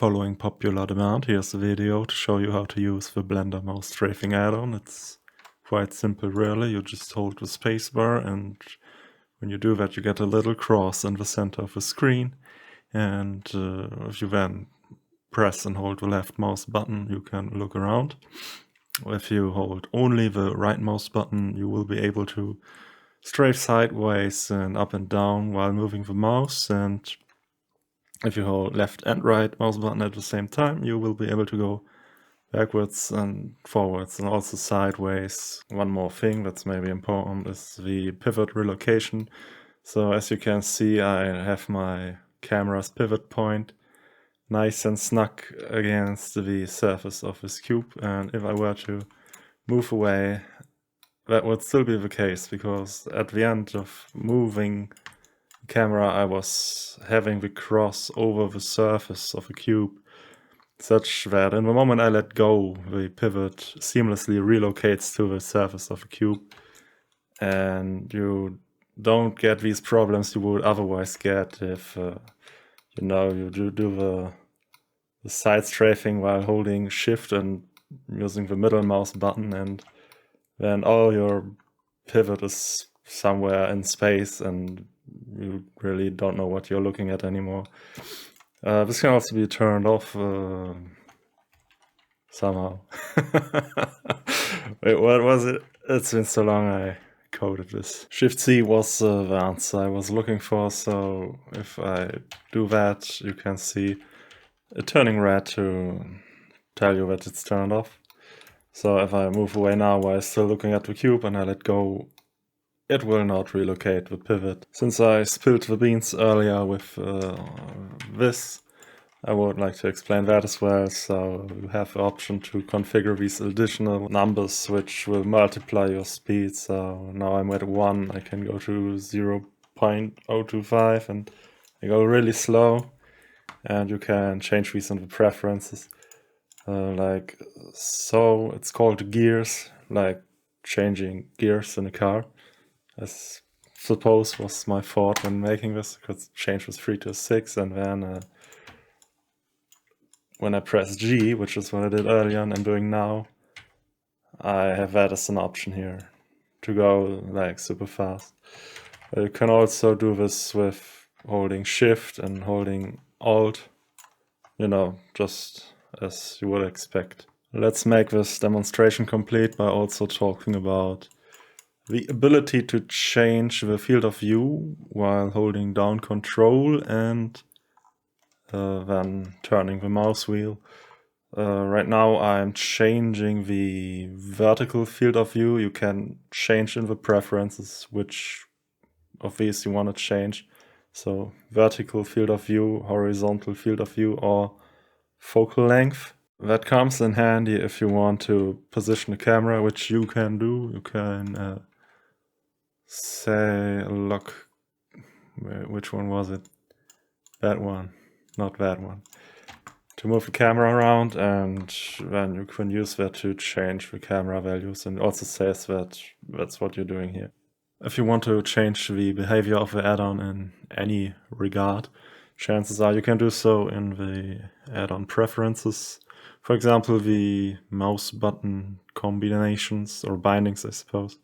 Following popular demand, here's a video to show you how to use the Blender mouse strafing add-on. It's quite simple really, you just hold the spacebar and when you do that you get a little cross in the center of the screen, and if you then press and hold the left mouse button you can look around. If you hold only the right mouse button you will be able to strafe sideways and up and down while moving the mouse, and if you hold left and right mouse button at the same time, you will be able to go backwards and forwards and also sideways. One more thing that's maybe important is the pivot relocation. So as you can see, I have my camera's pivot point nice and snug against the surface of this cube, and if I were to move away, that would still be the case, because at the end of moving camera I was having the cross over the surface of a cube such that in the moment I let go the pivot seamlessly relocates to the surface of a cube, and you don't get these problems you would otherwise get if you do the side strafing while holding shift and using the middle mouse button, and then all your pivot is somewhere in space and you really don't know what you're looking at anymore. This can also be turned off somehow. Wait, what was it? It's been so long I coded this. Shift-C was the answer I was looking for, so if I do that you can see it turning red to tell you that it's turned off. So if I move away now while still looking at the cube and I let go, it will not relocate the pivot. Since I spilled the beans earlier with this, I would like to explain that as well. So you have the option to configure these additional numbers which will multiply your speed. So now I'm at 1, I can go to 0.025 and I go really slow, and you can change these in the preferences. Like so, it's called gears, like changing gears in a car. I suppose was my thought when making this. I could change this 3 to 6, and then when I press G, which is what I did earlier and I'm doing now, I have that as an option here to go like super fast. But you can also do this with holding Shift and holding Alt, just as you would expect. Let's make this demonstration complete by also talking about the ability to change the field of view while holding down Control and then turning the mouse wheel. Right now I'm changing the vertical field of view. You can change in the preferences which of these you want to change. So vertical field of view, horizontal field of view, or focal length. That comes in handy if you want to position the camera, which you can do. You can say, look, which one was it? That one, not that one. To move the camera around, and then you can use that to change the camera values, and it also says that that's what you're doing here. If you want to change the behavior of the add-on in any regard, chances are you can do so in the add-on preferences. For example, the mouse button combinations or bindings, I suppose.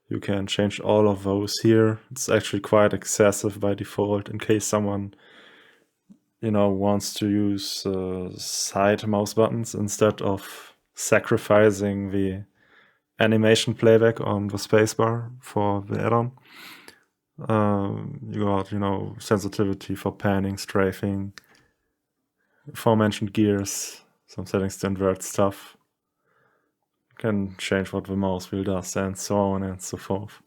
You can change all of those here. It's actually quite excessive by default in case someone wants to use side mouse buttons instead of sacrificing the animation playback on the spacebar for the add-on. You got, sensitivity for panning, strafing, aforementioned gears, some settings to invert stuff. You can change what the mouse wheel does, and so on and so forth.